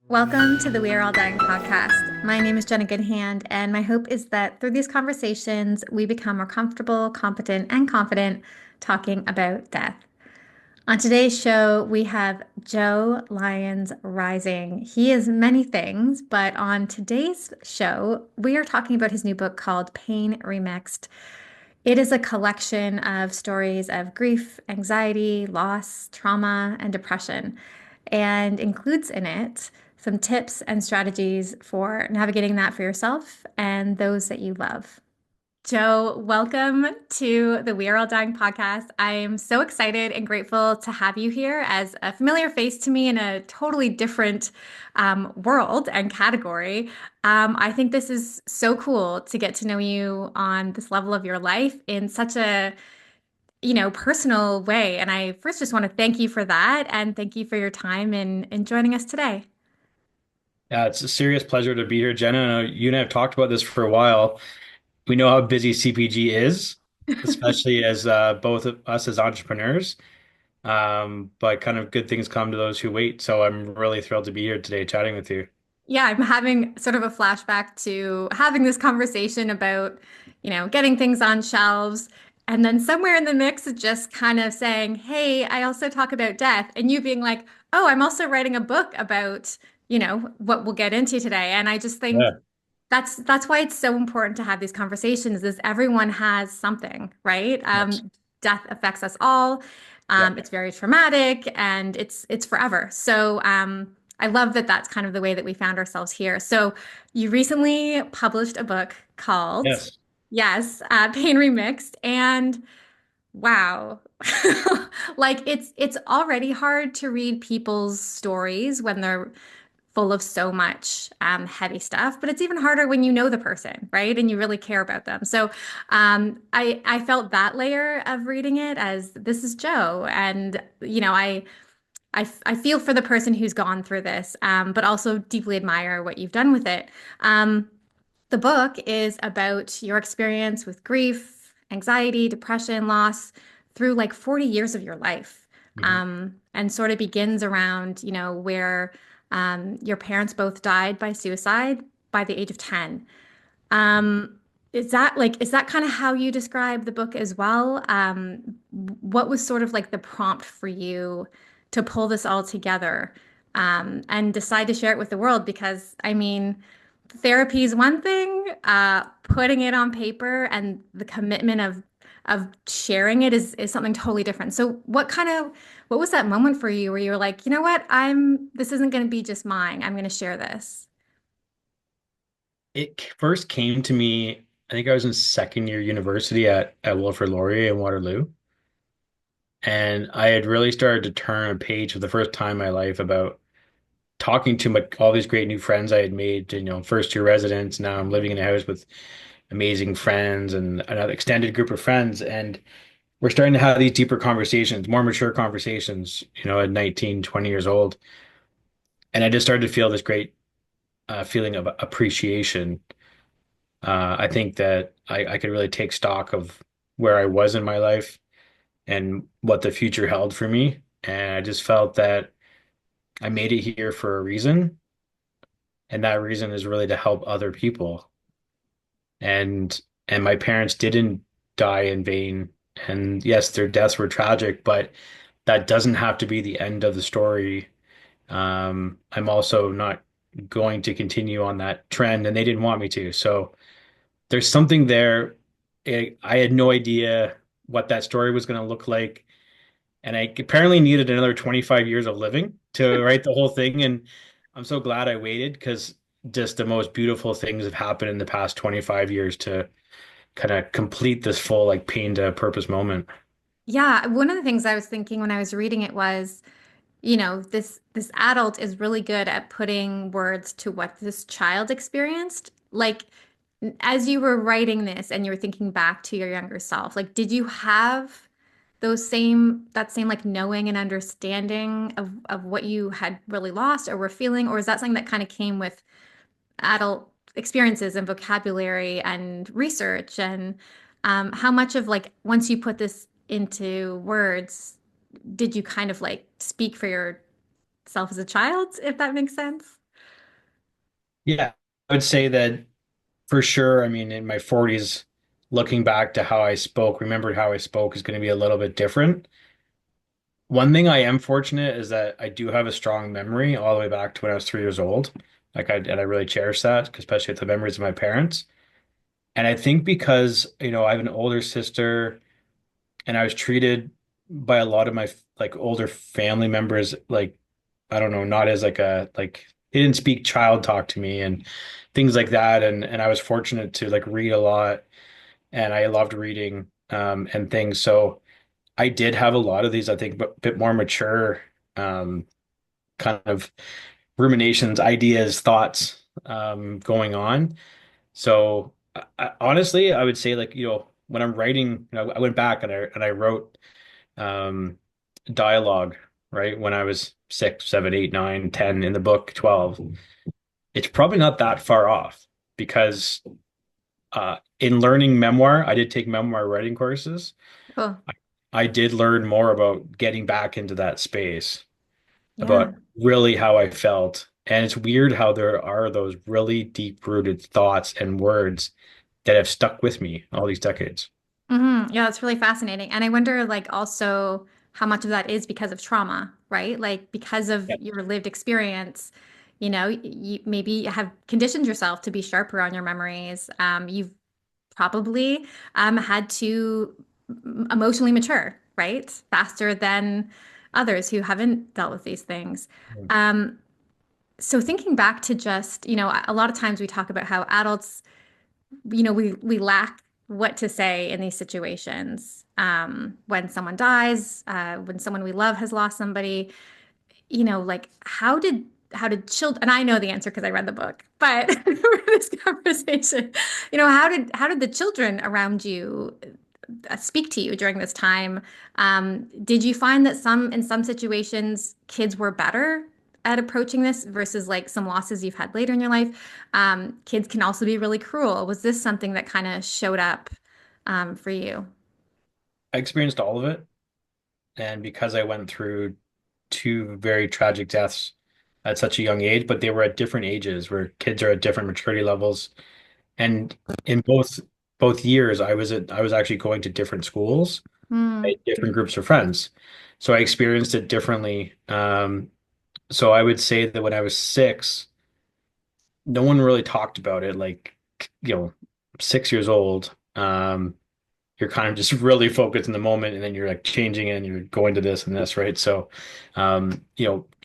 Welcome to the We Are All Dying podcast. My name is Jenna Goodhand, and my hope is that through these conversations, we become more comfortable, competent, and confident talking about death. On today's show, we have Joe Lyons-Rising. He is many things, but on today's show, we are talking about his new book called Pain Remixed. It is a collection of stories of grief, anxiety, loss, trauma, and depression, and includes in it some tips and strategies for navigating that for yourself and those that you love. Joe, welcome to the We Are All Dying podcast. I am so excited and grateful to have you here as a familiar face to me in a totally different world and category. I think this is so cool to get to know you on this level of your life in such a, personal way. And I first just want to thank you for that and thank you for your time in joining us today. Yeah, it's a serious pleasure to be here, Jenna. I know you and I have talked about this for a while. We know how busy CPG is, especially as both of us as entrepreneurs. But kind of good things come to those who wait. So I'm really thrilled to be here today chatting with you. Yeah, I'm having sort of a flashback to having this conversation about, getting things on shelves. And then somewhere in the mix, just kind of saying, hey, I also talk about death. And you being like, oh, I'm also writing a book about, what we'll get into today. And I just think Yeah. that's why it's so important to have these conversations is everyone has something, right? Yes. Death affects us all. Yeah. It's very traumatic and it's forever. So I love that that's kind of the way that we found ourselves here. So you recently published a book called, Yes. yes, Pain Remixed, and wow. Like it's already hard to read people's stories when they're full of so much heavy stuff, but it's even harder when you know the person, right? And you really care about them. So I felt that layer of reading it as this is Joe, and I feel for the person who's gone through this, but also deeply admire what you've done with it. The book is about your experience with grief, anxiety, depression, loss through like 40 years of your life. Mhm. And sort of begins around, where your parents both died by suicide by the age of 10. Um, is that kind of how you describe the book as well? What was sort of like the prompt for you to pull this all together and decide to share it with the world? Because I mean, therapy is one thing, putting it on paper and the commitment of sharing it is something totally different. So what was that moment for you where you were like, you know what, this isn't going to be just mine. I'm going to share this. First came to me, I think I was in second year university at Wilfrid Laurier in Waterloo. And I had really started to turn a page for the first time in my life about talking to all these great new friends I had made, first year residents. Now I'm living in a house with amazing friends and another extended group of friends. And we're starting to have these deeper conversations, more mature conversations, at 19, 20 years old. And I just started to feel this great feeling of appreciation. I think that I could really take stock of where I was in my life and what the future held for me. And I just felt that I made it here for a reason. And that reason is really to help other people. And my parents didn't die in vain. And yes, their deaths were tragic, but that doesn't have to be the end of the story. I'm also not going to continue on that trend, and they didn't want me to. So there's something there. I had no idea what that story was going to look like, and I apparently needed another 25 years of living to write the whole thing. And I'm so glad I waited because just the most beautiful things have happened in the past 25 years to kind of complete this full like pain to purpose moment. Yeah, one of the things I was thinking when I was reading it was, this adult is really good at putting words to what this child experienced. Like as you were writing this and you were thinking back to your younger self, like did you have that same like knowing and understanding of what you had really lost or were feeling, or is that something that kind of came with adult experiences and vocabulary and research and how much of like once you put this into words, did you kind of like speak for yourself as a child, if that makes sense? Yeah, I would say that for sure. I mean, in my 40s, looking back to how I spoke, remembered how I spoke is going to be a little bit different. One thing I am fortunate is that I do have a strong memory all the way back to when I was 3 years old. And I really cherish that, especially with the memories of my parents. And I think because, I have an older sister and I was treated by a lot of my like older family members, like, I don't know, not as like they didn't speak child talk to me and things like that. And I was fortunate to like read a lot and I loved reading and things. So I did have a lot of these, I think, a bit more mature um, kind of ruminations, ideas, thoughts going on. So honestly, I would say like, when I'm writing, I went back and I wrote um, dialogue, right? When I was 6, 7, 8, 9, 10 in the book, 12. It's probably not that far off because in learning memoir, I did take memoir writing courses. Cool. I did learn more about getting back into that space, Yeah. about really how I felt. And it's weird how there are those really deep-rooted thoughts and words that have stuck with me all these decades. Yeah, that's really fascinating. And I wonder, like, also how much of that is because of trauma, right? Like, because of Yeah. your lived experience, you maybe have conditioned yourself to be sharper on your memories. You've probably had to emotionally mature, right? Faster than others who haven't dealt with these things. Um, so thinking back to just, a lot of times we talk about how adults we lack what to say in these situations. When someone dies, when someone we love has lost somebody, like how did children, and I know the answer because I read the book, but for this conversation, how did the children around you speak to you during this time? Did you find that in some situations kids were better at approaching this versus like some losses you've had later in your life? Kids can also be really cruel. Was this something that kind of showed up for you? I experienced all of it. And because I went through two very tragic deaths at such a young age, but they were at different ages where kids are at different maturity levels. And in both years, I was actually going to different schools, I Mm, had different groups of friends. So I experienced it differently. So I would say that when I was 6, no one really talked about it. Like, 6 years old, you're kind of just really focused in the moment, and then you're like changing and you're going to this and this, right? So,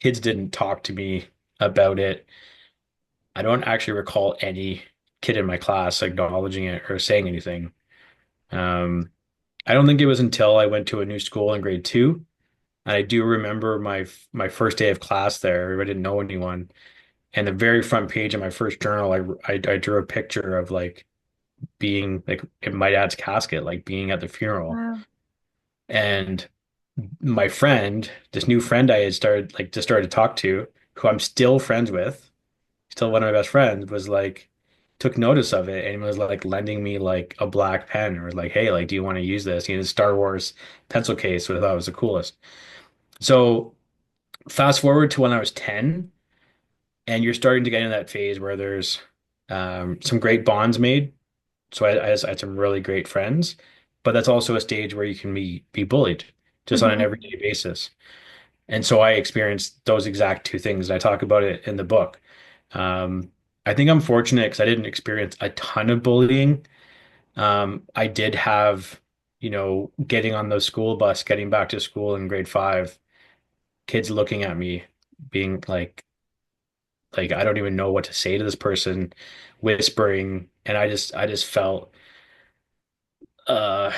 kids didn't talk to me about it. I don't actually recall any kid in my class acknowledging it or saying anything. Um, I don't think it was until I went to a new school in grade 2. And I do remember my first day of class there. I didn't know anyone. And the very front page of my first journal, I drew a picture of like being like in my dad's casket, like being at the funeral. wow. And my friend, this new friend I had started to talk to, who I'm still friends with, still one of my best friends, was like took notice of it and was like lending me like a black pen or was like, hey, like, do you want to use this? He had a Star Wars pencil case, which I thought was the coolest. So fast forward to when I was 10, and you're starting to get in that phase where there's some great bonds made. So I had some really great friends, but that's also a stage where you can be bullied just on an Hmm. everyday basis. And so I experienced those exact two things. I talk about it in the book. Um, I think I'm fortunate because I didn't experience a ton of bullying. I did have, getting on the school bus, getting back to school in grade 5, kids looking at me, being like I don't even know what to say to this person, whispering, and I just felt uh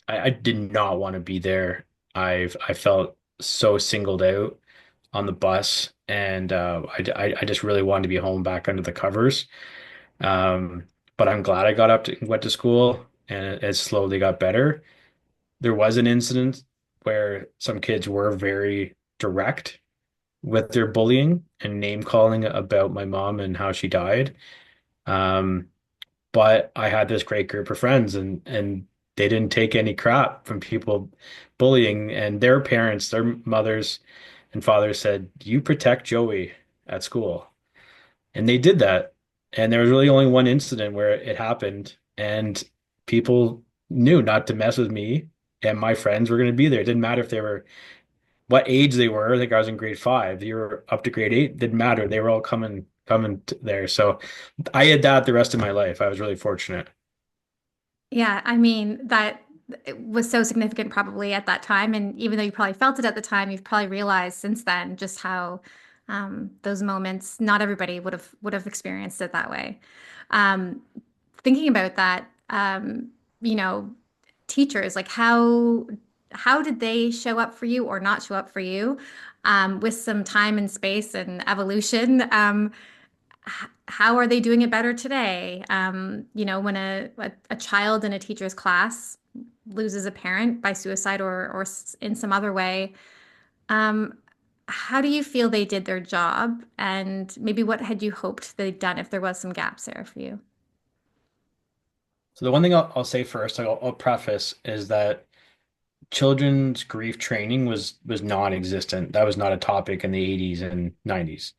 I did not want to be there. I felt so singled out on the bus, and I just really wanted to be home back under the covers. Um, but I'm glad I got up to went to school, and it slowly got better. There was an incident where some kids were very direct with their bullying and name calling about my mom and how she died. Um, but I had this great group of friends, and they didn't take any crap from people bullying, and their parents, their mothers and fathers said, "You protect Joey at school." And they did that. And there was really only one incident where it happened. And people knew not to mess with me. And my friends were going to be there. It didn't matter if they were what age they were. I think I was in grade 5. You were up to grade 8. Didn't matter. They were all there. So I had that the rest of my life. I was really fortunate. Yeah, I mean, that it was so significant probably at that time. And even though you probably felt it at the time, you've probably realized since then just how those moments, not everybody would have experienced it that way. Um, Thinking about that, you know, teachers, like how did they show up for you or not show up for you with some time and space and evolution? How are they doing it better today? When a child in a teacher's class loses a parent by suicide or in some other way, um, how do you feel they did their job? And maybe what had you hoped they'd done if there was some gaps there for you? So the one thing I'll say first, I'll preface, is that children's grief training was non-existent. That was not a topic in the 80s and 90s.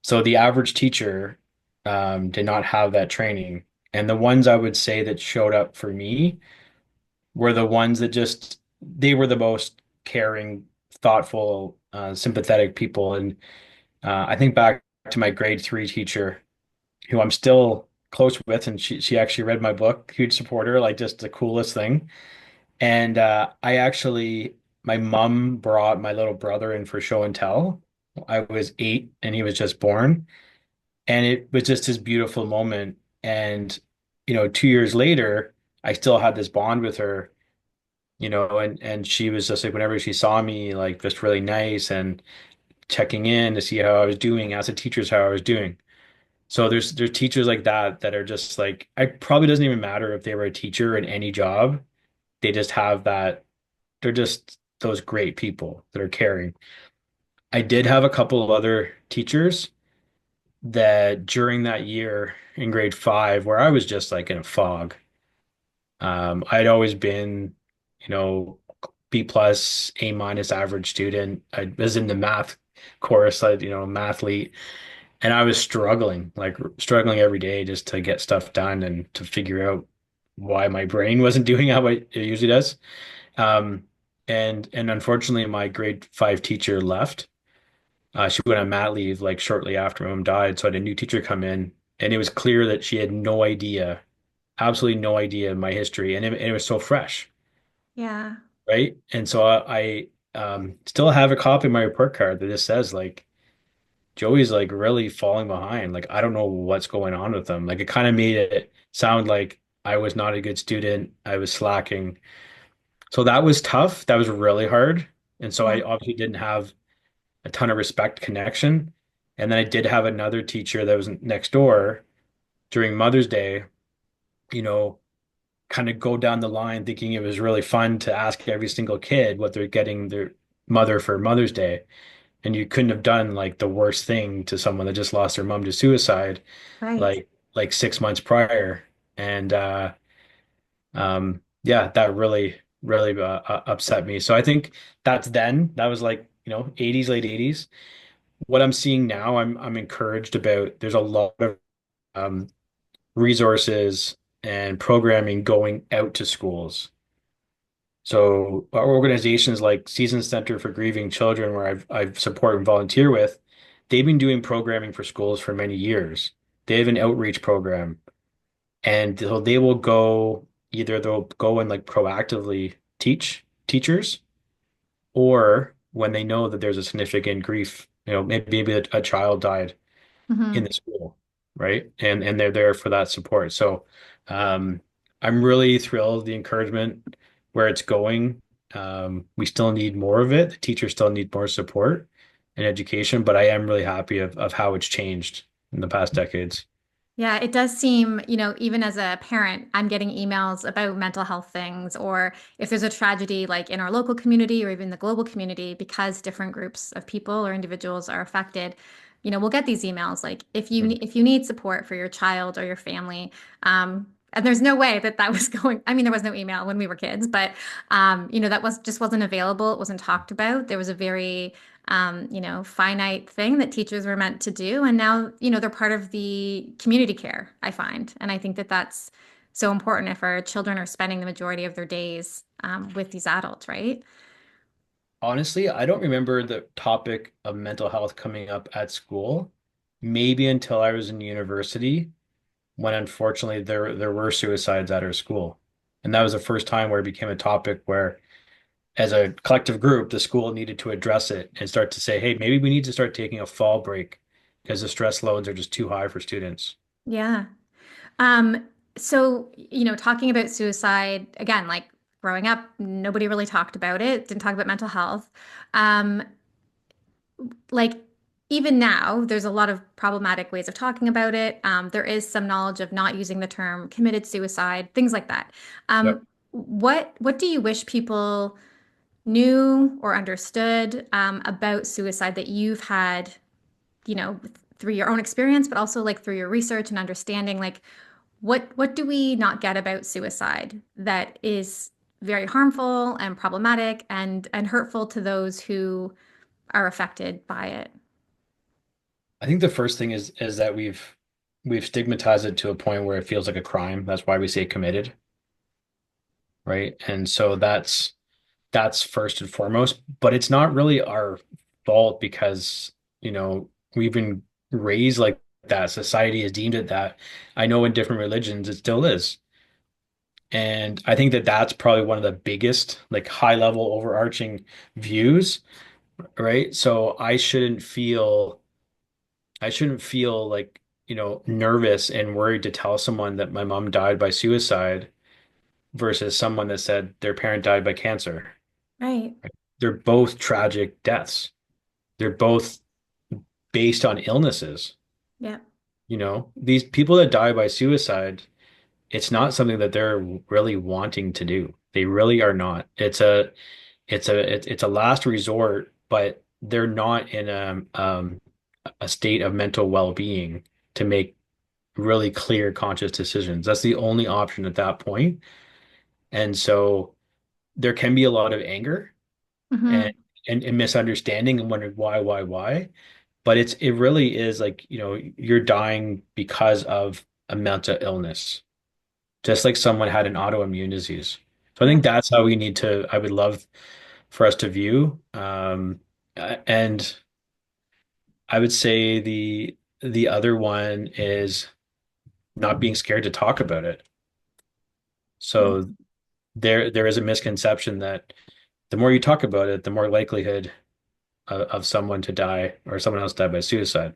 So the average teacher did not have that training. And the ones I would say that showed up for me were the ones that just they were the most caring, thoughtful, sympathetic people. And I think back to my grade 3 teacher, who I'm still close with, and she actually read my book, huge supporter, like just the coolest thing. And my mom brought my little brother in for show and tell. I was 8 and he was just born. And it was just this beautiful moment. And, 2 years later, I still had this bond with her, and she was just like, whenever she saw me, like just really nice and checking in to see how I was doing, as a teacher's how I was doing. So there's teachers like that that are just like, I probably doesn't even matter if they were a teacher in any job. They just have that, they're just those great people that are caring. I did have a couple of other teachers that during that year in grade 5 where I was just like in a fog. I'd always been, you know, B plus, A minus average student. I was in the math course, mathlete, and I was struggling, like struggling every day just to get stuff done and to figure out why my brain wasn't doing how it usually does. Um, and unfortunately, my grade 5 teacher left. She went on mat leave like shortly after my mom died, so I had a new teacher come in, and it was clear that she had no idea, absolutely no idea my history, and it was so fresh, Yeah. right? And so I still have a copy of my report card that just says like Joey's like really falling behind. Like I don't know what's going on with him. Like it kind of made it sound like I was not a good student. I was slacking. So that was tough. That was really hard. And so Yeah. I obviously didn't have a ton of respect connection. And then I did have another teacher that was next door during Mother's Day, you know, kind of go down the line thinking it was really fun to ask every single kid what they're getting their mother for Mother's Day. And you couldn't have done like the worst thing to someone that just lost their mom to suicide Right. like 6 months prior. And yeah, that really upset me. So I think that was like, 80s, late 80s. What I'm seeing now, I'm encouraged about. There's a lot of um, resources and programming going out to schools. So our organizations like Season Center for Grieving Children, where I've support and volunteer with, they've been doing programming for schools for many years. They have an outreach program, and so they will go either they'll go and like proactively teach teachers, or when they know that there's a significant grief, maybe a child died in Hmm. the school, right? And they're there for that support. So um, I'm really thrilled the encouragement where it's going. We still need more of it. The teachers still need more support and education, but I am really happy of how it's changed in the past decades. Yeah, it does seem, even as a parent, I'm getting emails about mental health things, or if there's a tragedy like in our local community or even the global community, because different groups of people or individuals are affected, we'll get these emails like if you need support for your child or your family, And there's no way that that was going, I mean, there was no email when we were kids, but that was just wasn't available. It wasn't talked about. There was a very finite thing that teachers were meant to do. And now, they're part of the community care, I find. And I think that that's so important if our children are spending the majority of their days with these adults, right? Honestly, I don't remember the topic of mental health coming up at school, maybe until I was in university, when unfortunately there were suicides at our school. And that was the first time where it became a topic where, as a collective group, the school needed to address it and start to say, hey, maybe we need to start taking a fall break because the stress loads are just too high for students. Yeah. So, talking about suicide, again, like growing up, nobody really talked about it, didn't talk about mental health. Um, like even now, there's a lot of problematic ways of talking about it. There is some knowledge of not using the term committed suicide, things like that. Yep. What do you wish people knew or understood about suicide that you've had, through your own experience, but also like through your research and understanding, like what do we not get about suicide that is very harmful and problematic and hurtful to those who are affected by it? I think the first thing is that we've stigmatized it to a point where it feels like a crime. That's why we say committed, right? And so that's first and foremost, but it's not really our fault because, we've been raised like that. Society has deemed it that. I know in different religions it still is. And I think that that's probably one of the biggest, like high level overarching views, right? So I shouldn't feel like, nervous and worried to tell someone that my mom died by suicide versus someone that said their parent died by cancer. Right. They're both tragic deaths. They're both based on illnesses. Yeah. These people that die by suicide, it's not something that they're really wanting to do. They really are not. It's a last resort, but they're not in a state of mental well-being to make really clear, conscious decisions. That's the only option at that point. And so there can be a lot of anger and Hmm. and misunderstanding and wondering why. But it really is like, you're dying because of a mental illness, just like someone had an autoimmune disease. So I Yeah. think that's how I would love for us to view. And I would say the other one is not being scared to talk about it. Yeah. So there is a misconception that the more you talk about it, the more likelihood of someone to die or someone else die by suicide.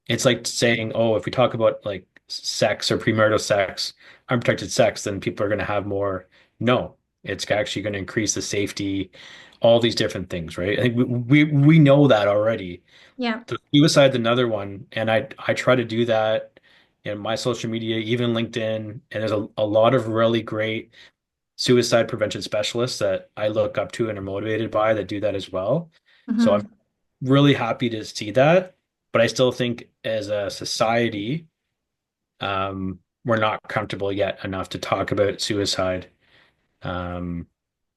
It's like saying, oh, if we talk about like sex or premarital sex, unprotected sex, then people are going to have more. No, it's actually going to increase the safety, all these different things, right? I think we know that already. Yeah. So suicide's another one, and I try to do that in my social media, even LinkedIn, and there's a lot of really great suicide prevention specialists that I look up to and are motivated by that do that as well. So I'm Hmm. really happy to see that, but I still think as a society, we're not comfortable yet enough to talk about suicide. Um,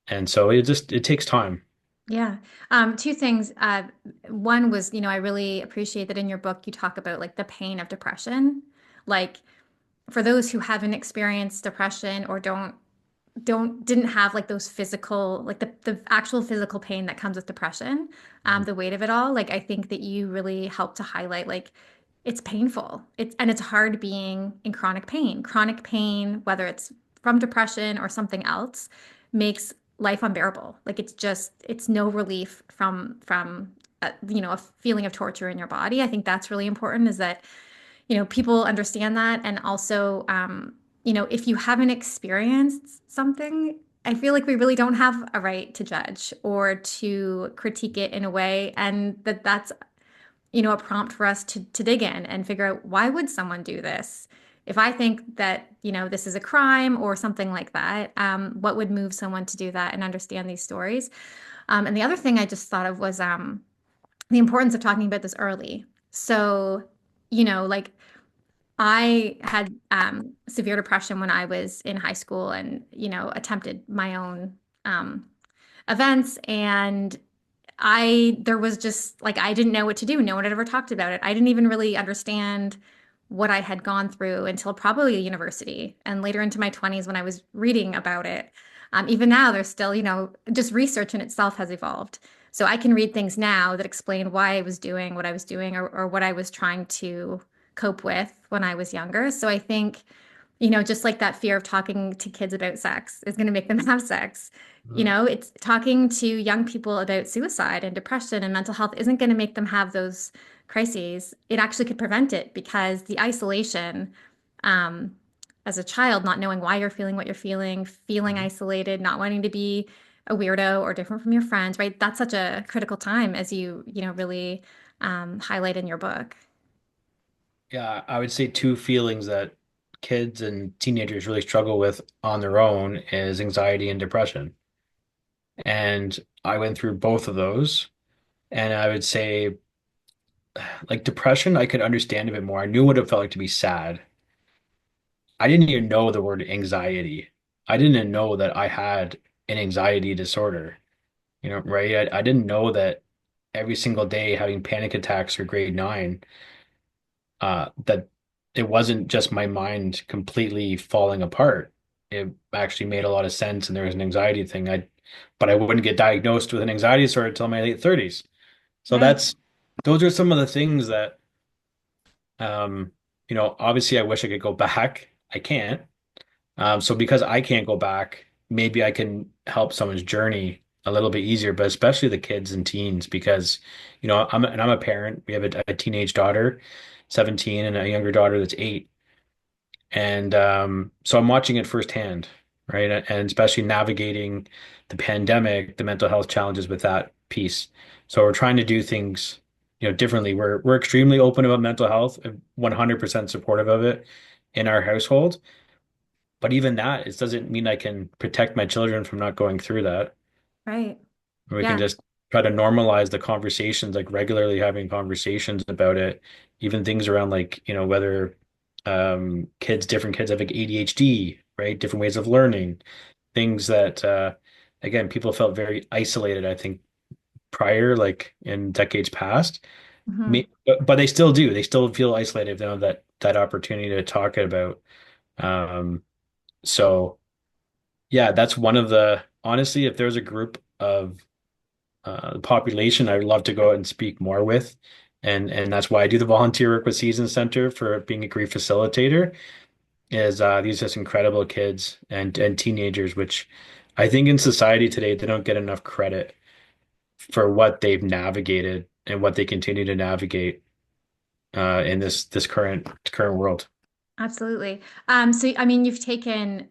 and so it takes time. Yeah. Two things. One was, I really appreciate that in your book you talk about like the pain of depression. Like for those who haven't experienced depression or didn't have like those physical like the actual physical pain that comes with depression, the weight of it all, like I think that you really help to highlight like it's painful, it's hard being in chronic pain, whether it's from depression or something else, makes life unbearable. Like it's no relief from a feeling of torture in your body. I think that's really important, is that people understand that. And also, if you haven't experienced something, I feel like we really don't have a right to judge or to critique it in a way. And that's, a prompt for us to dig in and figure out, why would someone do this? If I think that, this is a crime or something like that, what would move someone to do that and understand these stories? And the other thing I just thought of was the importance of talking about this early. So, like I had severe depression when I was in high school and, attempted my own events. And there was just like, I didn't know what to do. No one had ever talked about it. I didn't even really understand what I had gone through until probably university and later into my 20s when I was reading about it. Even now, there's still, just research in itself has evolved. So I can read things now that explain why I was doing what I was doing or what I was trying to cope with when I was younger. So I think, just like that fear of talking to kids about sex is going to make them have sex. Mhm. It's talking to young people about suicide and depression and mental health isn't going to make them have those crises. It actually could prevent it because the isolation, um, as a child, not knowing why you're feeling what you're feeling Mhm. isolated, not wanting to be a weirdo or different from your friends, right? That's such a critical time as really highlight in your book. Yeah, I would say two feelings that kids and teenagers really struggle with on their own is anxiety and depression. And I went through both of those. And I would say, like depression, I could understand a bit more. I knew what it felt like to be sad. I didn't even know the word anxiety. I didn't know that I had an anxiety disorder, right? I didn't know that every single day having panic attacks for grade nine, that it wasn't just my mind completely falling apart. It actually made a lot of sense, and there was an anxiety thing. But I wouldn't get diagnosed with an anxiety disorder until my late 30s. So Right. those are some of the things that, obviously I wish I could go back. I can't. So because I can't go back, maybe I can help someone's journey a little bit easier, but especially the kids and teens, because, I'm a parent. We have a teenage daughter, 17, and a younger daughter that's 8. And so I'm watching it firsthand, right? And especially navigating the pandemic, the mental health challenges with that piece. So we're trying to do things, differently. We're extremely open about mental health, 100% supportive of it in our household. But even that, it doesn't mean I can protect my children from not going through that. Right. We can Yeah. just try to normalize the conversations, like regularly having conversations about it, even things around like, whether different kids have like ADHD, right? Different ways of learning, things that again, people felt very isolated, I think, prior, like in decades past. Mhm. But they still do. They still feel isolated if they don't have that opportunity to talk about. Um, so yeah, that's one of the honestly, if there's a group of the population I'd love to go out and speak more with. And that's why I do the volunteer work with Season Center for being a grief facilitator, is these just incredible kids and teenagers, which I think in society today they don't get enough credit for what they've navigated and what they continue to navigate in this current world. Absolutely. So, I mean, you've taken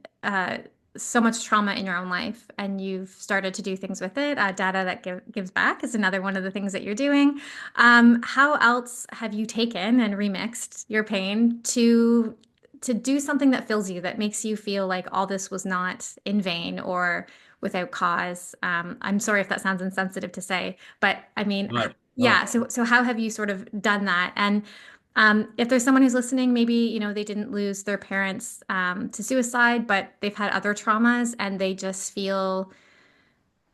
so much trauma in your own life and you've started to do things with it. Data that gives back is another one of the things that you're doing. How else have you taken and remixed your pain to do something that fills you, that makes you feel like all this was not in vain or without cause? I'm sorry if that sounds insensitive to say, but I mean, But yeah. no, So how have you sort of done that? And if there's someone who's listening, maybe, they didn't lose their parents to suicide, but they've had other traumas and they just feel,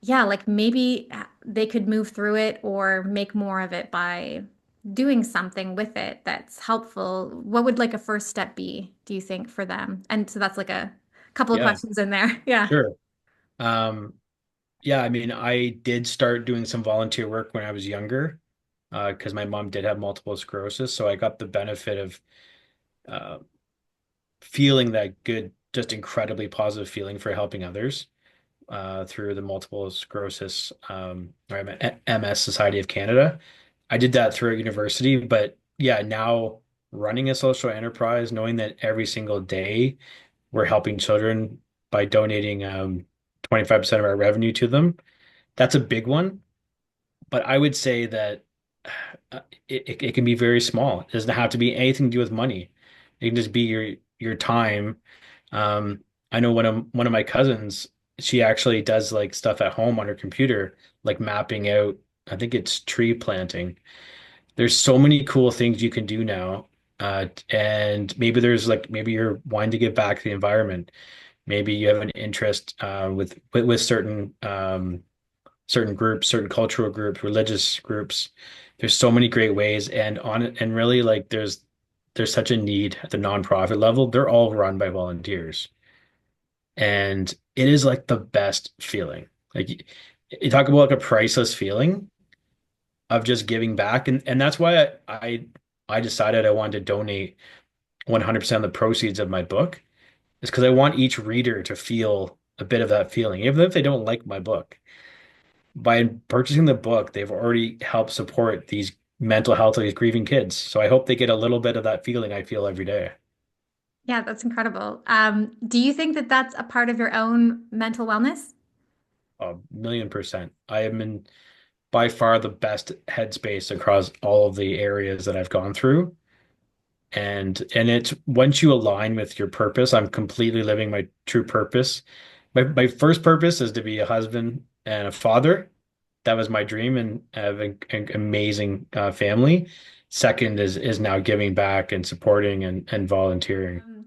yeah, like maybe they could move through it or make more of it by doing something with it that's helpful. What would like a first step be, do you think, for them? And so that's like a couple of yeah, questions in there. Yeah. sure. Um, yeah, I mean, I did start doing some volunteer work when I was younger, because my mom did have multiple sclerosis, so I got the benefit of uh, feeling that good, just incredibly positive feeling for helping others through the multiple sclerosis or MS Society of Canada. I did that through a university, but yeah, now running a social enterprise, knowing that every single day we're helping children by donating 25% of our revenue to them, that's a big one. But I would say that it can be very small. It doesn't have to be anything to do with money. It can just be your time. Um, I know one of my cousins, she actually does like stuff at home on her computer, like mapping out, I think it's tree planting. There's so many cool things you can do now. And maybe there's like maybe you're wanting to give back to the environment. Maybe you have an interest with certain certain groups, certain cultural groups, religious groups. There's so many great ways, and on it, and really like there's such a need at the nonprofit level. They're all run by volunteers, and it is like the best feeling. Like you talk about like a priceless feeling of just giving back, and that's why I decided I wanted to donate 100% of the proceeds of my book is because I want each reader to feel a bit of that feeling, even if they don't like my book. By purchasing the book, they've already helped support these mental health of these grieving kids. So I hope they get a little bit of that feeling I feel every day. Yeah, that's incredible. Do you think that that's a part of your own mental wellness? A million percent. I am in by far the best headspace across all of the areas that I've gone through. And it's once you align with your purpose, I'm completely living my true purpose. My first purpose is to be a husband and a father. That was my dream and have an amazing family. Second is now giving back and supporting and volunteering. Um,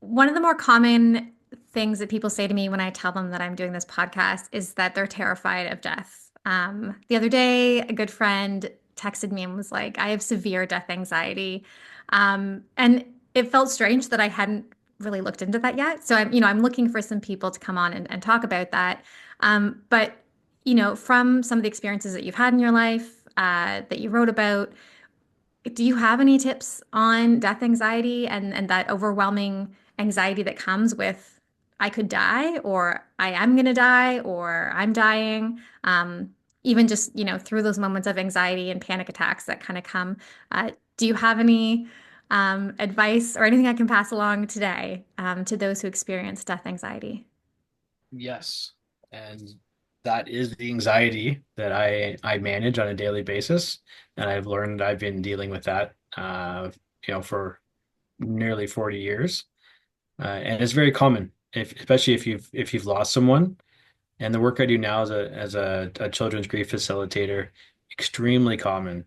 One of the more common things that people say to me when I tell them that I'm doing this podcast is that they're terrified of death. The other day, a good friend texted me and was like, I have severe death anxiety. And it felt strange that I hadn't really looked into that yet. So I'm looking for some people to come on and talk about that. But, from some of the experiences that you've had in your life, that you wrote about, do you have any tips on death anxiety and that overwhelming anxiety that comes with I could die or I am gonna die or I'm dying? Even just, through those moments of anxiety and panic attacks that kind of come. Do you have any advice or anything I can pass along today to those who experience death anxiety? Yes. And that is the anxiety that I manage on a daily basis. And I've learned I've been dealing with that for nearly 40 years. And it's very common, especially if you've lost someone. And the work I do now as a children's grief facilitator, extremely common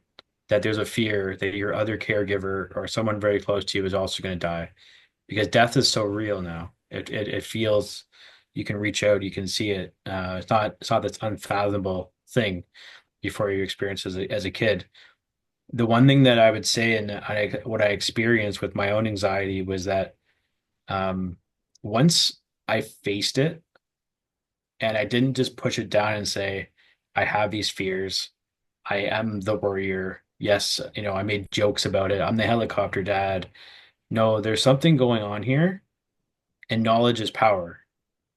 that there's a fear that your other caregiver or someone very close to you is also going to die because death is so real now. It feels you can reach out, you can see it. It's not this unfathomable thing before you experience as a kid. The one thing that I would say and what I experienced with my own anxiety was that um, once I faced it and I didn't just push it down and say, I have these fears. I am the worrier. Yes, I made jokes about it. I'm the helicopter dad. No, there's something going on here, and knowledge is power.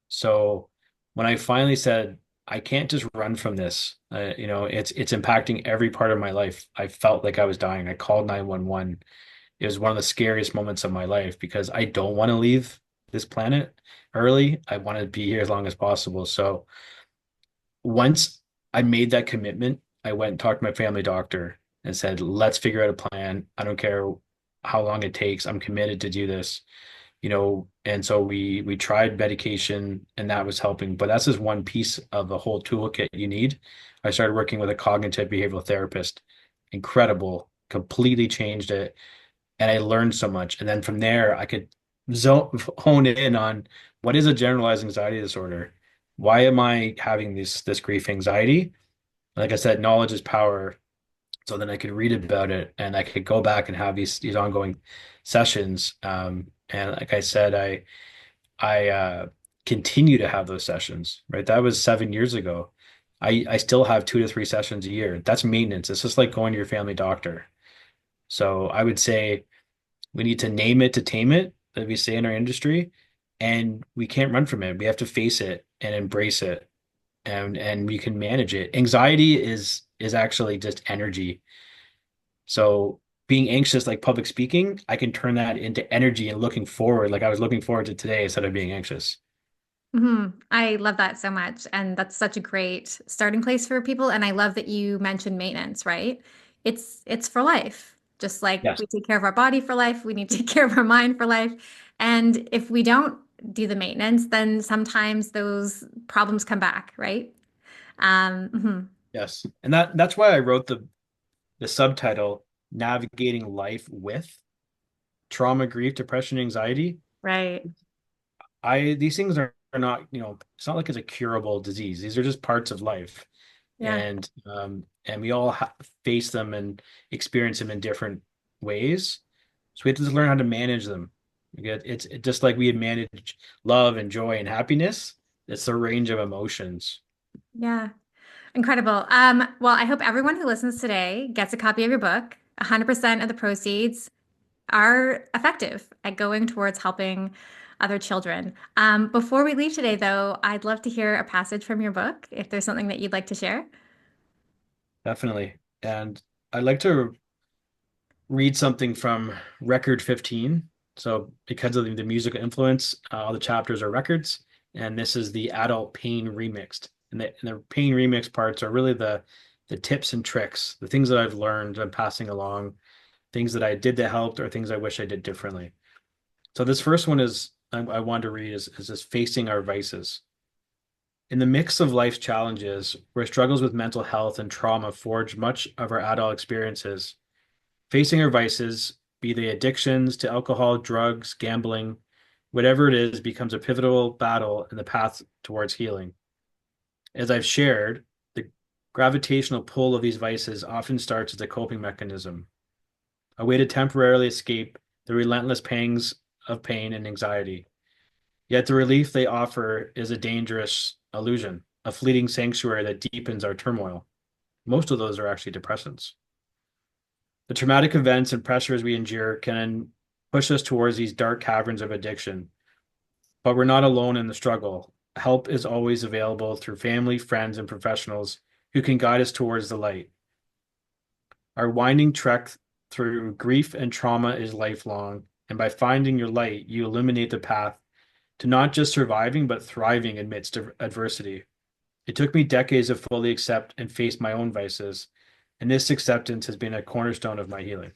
So when I finally said, I can't just run from this, it's impacting every part of my life. I felt like I was dying. I called 911. It was one of the scariest moments of my life because I don't want to leave this planet early. I want to be here as long as possible. So once I made that commitment, I went and talked to my family doctor and said, let's figure out a plan. I don't care how long it takes. I'm committed to do this, and so we tried medication and that was helping, but that's just one piece of the whole toolkit you need. I started working with a cognitive behavioral therapist. Incredible, completely changed it. And I learned so much. And then from there, I could hone in on what is a generalized anxiety disorder? Why am I having this grief anxiety? Like I said, knowledge is power. So then I could read about it and I could go back and have these ongoing sessions. And like I said, I continue to have those sessions, right? That was 7 years ago. I still have 2 to 3 sessions a year. That's maintenance. It's just like going to your family doctor. So I would say we need to name it to tame it, that we say in our industry, and we can't run from it. We have to face it and embrace it, and we can manage it. Anxiety is actually just energy. So being anxious, like public speaking, I can turn that into energy and looking forward, like I was looking forward to today instead of being anxious. I love that so much. And that's such a great starting place for people. And I love that you mentioned maintenance, right? It's for life. Just like Yes. we take care of our body for life, we need to take care of our mind for life. And if we don't do the maintenance, then sometimes those problems come back, right? Mhm. Yes. And that's why I wrote the subtitle Navigating Life with. trauma, grief, depression, anxiety. Right. I these things are not, it's not like it's a curable disease. These are just parts of life. Yeah. And we all face them and experience them in different ways. So we have to just learn how to manage them. It's just like we manage love and joy and happiness. It's a range of emotions. Yeah. Incredible. Well, I hope everyone who listens today gets a copy of your book. 100% of the proceeds are effective at going towards helping other children. Before we leave today, though, I'd love to hear a passage from your book, if there's something that you'd like to share. Definitely. And I'd like to read something from record 15. So because of the musical influence, all the chapters are records, and this is the adult pain remixed. And the pain remix parts are really the tips and tricks, the things that I've learned and passing along, things that I did that helped, or things I wish I did differently. So this first one is I want to read is this facing our vices. In the mix of life's challenges, where struggles with mental health and trauma forge much of our adult experiences, facing our vices, be they addictions to alcohol, drugs, gambling, whatever it is, becomes a pivotal battle in the path towards healing. As I've shared, the gravitational pull of these vices often starts as a coping mechanism, a way to temporarily escape the relentless pangs of pain and anxiety. Yet the relief they offer is a dangerous illusion, a fleeting sanctuary that deepens our turmoil. Most of those are actually depressants. The traumatic events and pressures we endure can push us towards these dark caverns of addiction, but we're not alone in the struggle. Help is always available through family, friends, and professionals who can guide us towards the light. Our winding trek through grief and trauma is lifelong, and by finding your light, you illuminate the path to not just surviving, but thriving amidst adversity. It took me decades to fully accept and face my own vices, and this acceptance has been a cornerstone of my healing.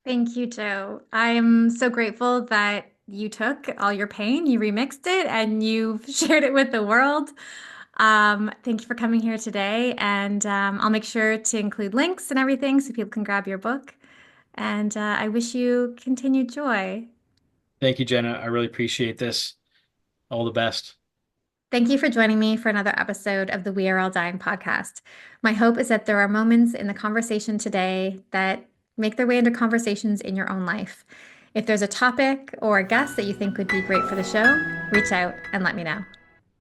Thank you, Joe. I'm so grateful that you took all your pain, you remixed it, and you've shared it with the world. Thank you for coming here today, and I'll make sure to include links and everything so people can grab your book. And I wish you continued joy. Thank you, Jenna. I really appreciate this. All the best. Thank you for joining me for another episode of the We Are All Dying podcast. My hope is that there are moments in the conversation today that make their way into conversations in your own life. If there's a topic or a guest that you think would be great for the show, reach out and let me know.